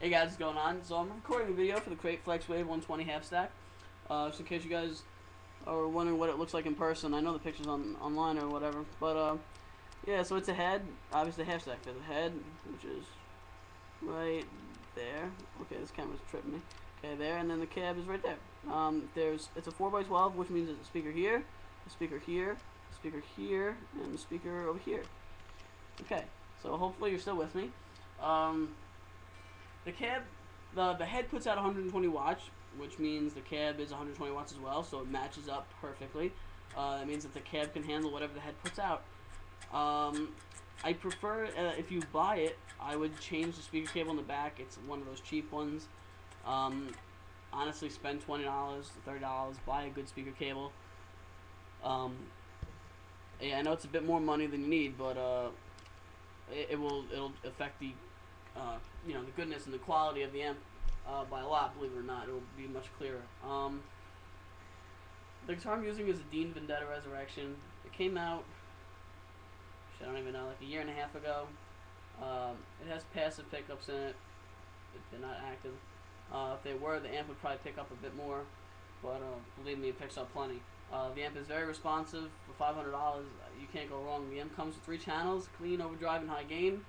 Hey guys, what's going on? So I'm recording a video for the Flexwave 120 half stack. Just in case you guys are wondering what it looks like in person. I know the pictures online or whatever, but yeah. So it's a head, obviously half stack. There's a head, which is right there. Okay, this camera's tripping me. Okay, there, and then the cab is right there. It's a 4x12, which means there's a speaker here, a speaker here, a speaker here, and a speaker over here. Okay, so hopefully you're still with me. The cab, the head puts out 120 watts, which means the cab is 120 watts as well, so it matches up perfectly. That means that the cab can handle whatever the head puts out. I prefer, if you buy it, I would change the speaker cable in the back. It's one of those cheap ones. Honestly, spend $20, $30, buy a good speaker cable. Yeah, I know it's a bit more money than you need, but it'll affect the the goodness and the quality of the amp by a lot. Believe it or not, it'll be much clearer. The guitar I'm using is a Dean Vendetta Resurrection. It came out, I don't even know, like a year and a half ago. It has passive pickups in it. They're not active. If they were, the amp would probably pick up a bit more, but believe me, it picks up plenty. The amp is very responsive. For $500, you can't go wrong. The amp comes with 3 channels: clean, overdrive, and high gain.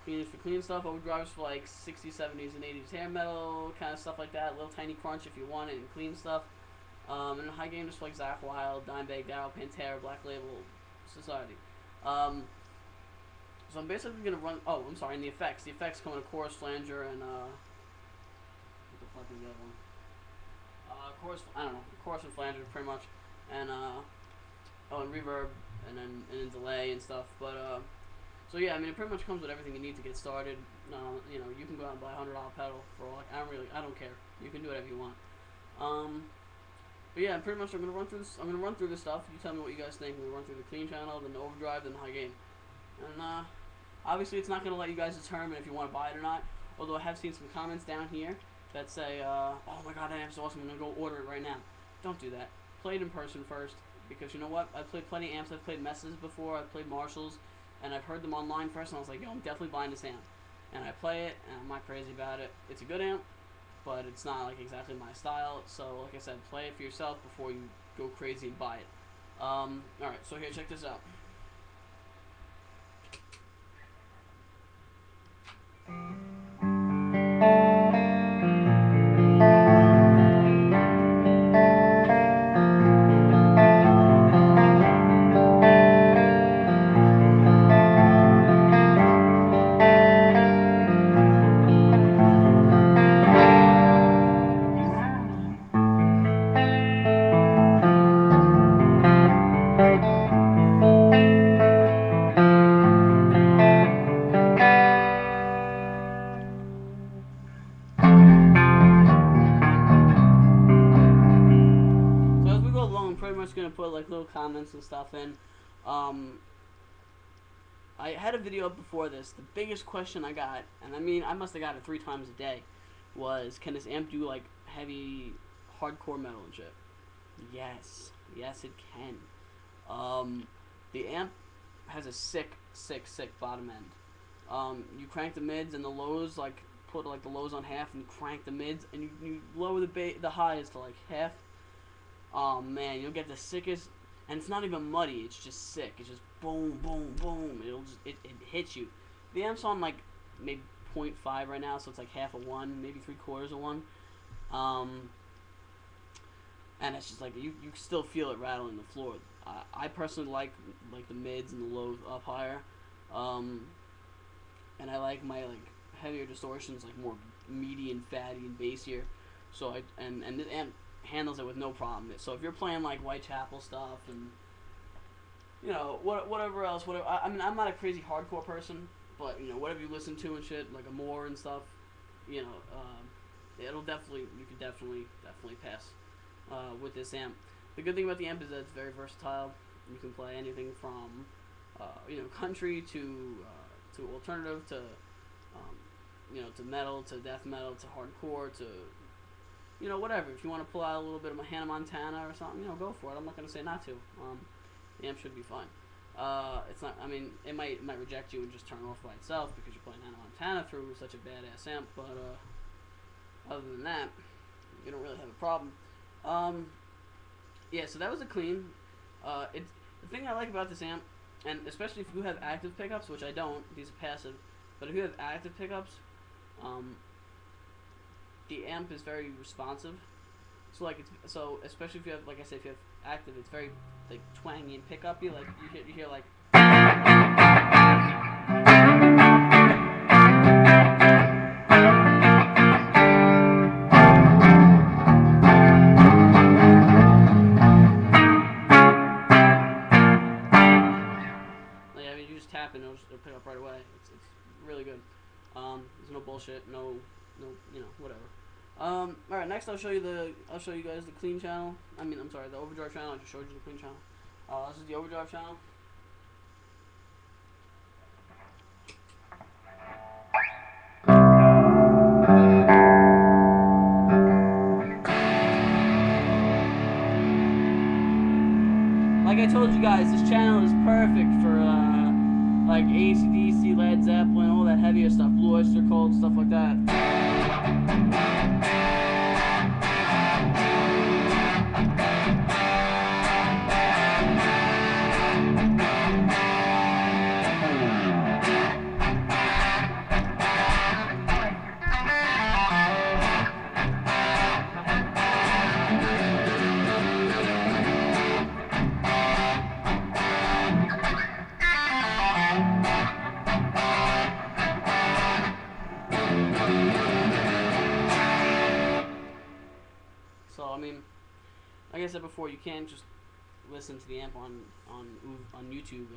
Clean is for clean stuff. Overdrives for like 60s, 70s, and 80s hair metal kind of stuff like that. Little tiny crunch if you want it, and clean stuff. And high gain is for like Zach Wild, Dimebag Darrell, Pantera, Black Label, Society. So I'm basically gonna run. Oh, I'm sorry. And the effects. The effects come in a chorus, flanger, and what the fuck is the other one? Chorus. I don't know. Chorus and flanger, pretty much. And and reverb, and then delay and stuff. But so yeah, I mean, it pretty much comes with everything you need to get started. You can go out and buy a $100 pedal for all. I don't care. You can do whatever you want. But yeah, pretty much I'm gonna run through this. I'm gonna run through this stuff. You tell me what you guys think. We'll run through the clean channel, then the overdrive, then the high gain. And obviously, it's not gonna let you guys determine if you want to buy it or not. Although I have seen some comments down here that say, "Oh my God, that amp's awesome. I'm gonna go order it right now." Don't do that. Play it in person first, because you know what? I've played plenty of amps. I've played Messes before. I've played Marshalls. And I've heard them online first, and I was like, yo, I'm definitely buying this amp. And I play it, and I'm not crazy about it. It's a good amp, but it's not like exactly my style. So, like I said, play it for yourself before you go crazy and buy it. Alright, so here, check this out. I'm pretty much gonna put like little comments and stuff in. I had a video up before this. The biggest question I got, and I mean I must have got it 3 times a day, was can this amp do like heavy, hardcore metal and shit? Yes, yes it can. The amp has a sick bottom end. You crank the mids and the lows, like put like the lows on half and crank the mids, and you lower the highs to like half. Oh man, you'll get the sickest, and it's not even muddy. It's just sick. It's just boom, boom, boom. It hits you. The amp's on like maybe 0.5 right now, so it's like half a 1, maybe 3/4 of 1. And it's just like you still feel it rattling the floor. I personally like the mids and the lows up higher, and I like my heavier distortions like more meaty and fatty and bassier. So and this amp handles it with no problem. So if you're playing like Whitechapel stuff and whatever else, I mean I'm not a crazy hardcore person, but whatever you listen to and shit like Amore and stuff, it'll definitely you can definitely pass with this amp. The good thing about the amp is that it's very versatile. You can play anything from country to alternative to to metal to death metal to hardcore to whatever. If you want to pull out a little bit of Hannah Montana or something, go for it. I'm not going to say not to. The amp should be fine. It's not. I mean, it might reject you and just turn off by itself because you're playing Hannah Montana through such a badass amp. But other than that, you don't really have a problem. Yeah. So that was a clean. It's the thing I like about this amp, and especially if you have active pickups, which I don't. These are passive. But if you have active pickups, the amp is very responsive. So like especially if you have, like I said, if you have active, it's very like twangy and pick-uppy. Like you hear like. Like, I mean, you just tap and it'll pick up right away. It's really good. There's no bullshit, no, whatever. All right. Next, I'll show you guys the clean channel. I'm sorry, the overdrive channel. I just showed you the clean channel. This is the overdrive channel. Like I told you guys, this channel is perfect for like AC/DC, Led Zeppelin, all that heavier stuff, Blue Oyster Cult, stuff like that. So I mean, like I said before, you can't just listen to the amp on YouTube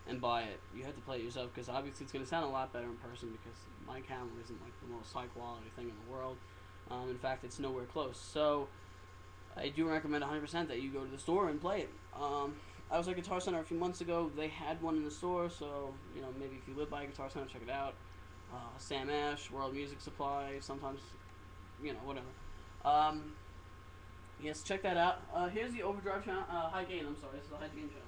and buy it. You have to play it yourself because obviously it's going to sound a lot better in person because my camera isn't like the most high quality thing in the world. In fact, it's nowhere close. So I do recommend 100% that you go to the store and play it. I was at Guitar Center a few months ago. They had one in the store, so maybe if you live by a Guitar Center, check it out. Sam Ash, World Music Supply, sometimes whatever. Yes, check that out. Here's the overdrive channel. High gain. I'm sorry, this is the high gain channel.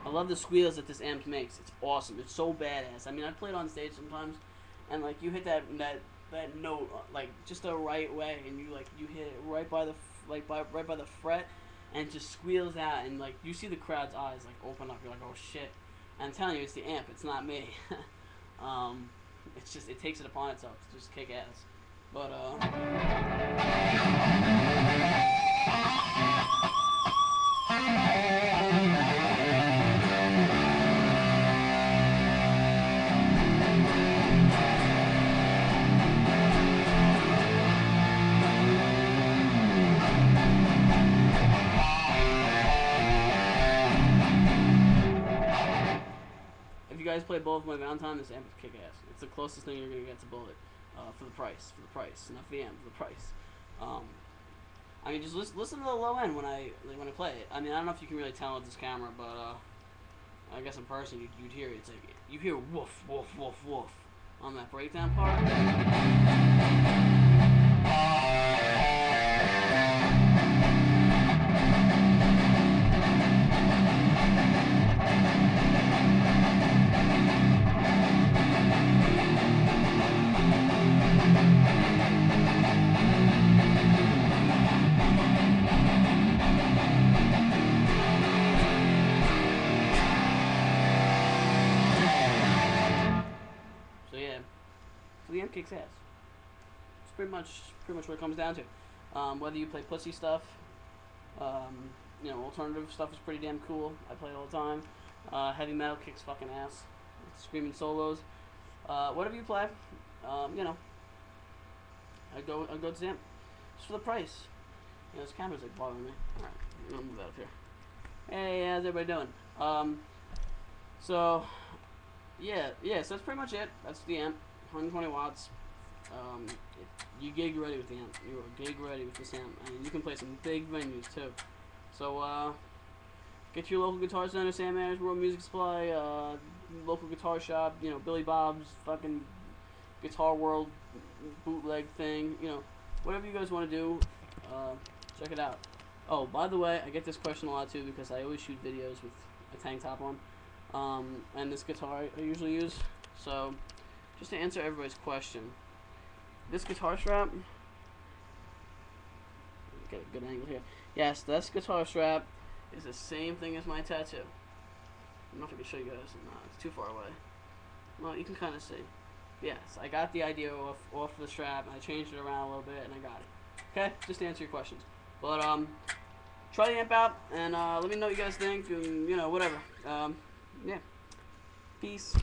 I love the squeals that this amp makes. It's awesome. It's so badass. I mean, I play it on stage sometimes, and like you hit that note like just the right way, and you hit it right by the right by the fret, and it just squeals out, and like you see the crowd's eyes like open up. You're like, oh shit! And I'm telling you, it's the amp. It's not me. It's just it takes it upon itself to just kick ass. But if you guys play Bullet for My Valentine, this amp is kick ass. It's the closest thing you're gonna get to Bullet for the price, not the amp, for the price. I mean, just listen to the low end when I play it. I mean, I don't know if you can really tell with this camera, but I guess in person you'd hear it. It's like you hear woof woof woof woof on that breakdown part. So the amp kicks ass. It's pretty much what it comes down to. Whether you play pussy stuff, alternative stuff is pretty damn cool. I play it all the time. Heavy metal kicks fucking ass. Screaming solos. Whatever you play, I go to the amp. Just for the price. This camera's like bothering me. Alright, I'm gonna move that up here. Hey, how's everybody doing? So that's pretty much it. That's the amp. 120 watts. You gig ready with the amp. You are gig ready with this amp, and you can play some big venues too. So get your local guitar center, Sam Ayers, World Music Supply, local guitar shop. You know, Billy Bob's, fucking Guitar World bootleg thing. You know, whatever you guys want to do, check it out. Oh, by the way, I get this question a lot too because I always shoot videos with a tank top on, and this guitar I usually use. So, just to answer everybody's question, this guitar strap. Get a good angle here. Yes, this guitar strap is the same thing as my tattoo. I don't know if I can show you guys. No, it's too far away. Well, you can kind of see. Yes, I got the idea off the strap, and I changed it around a little bit, and I got it. Okay, just to answer your questions. But try the amp out, and let me know what you guys think, and you know, whatever. Yeah. Peace.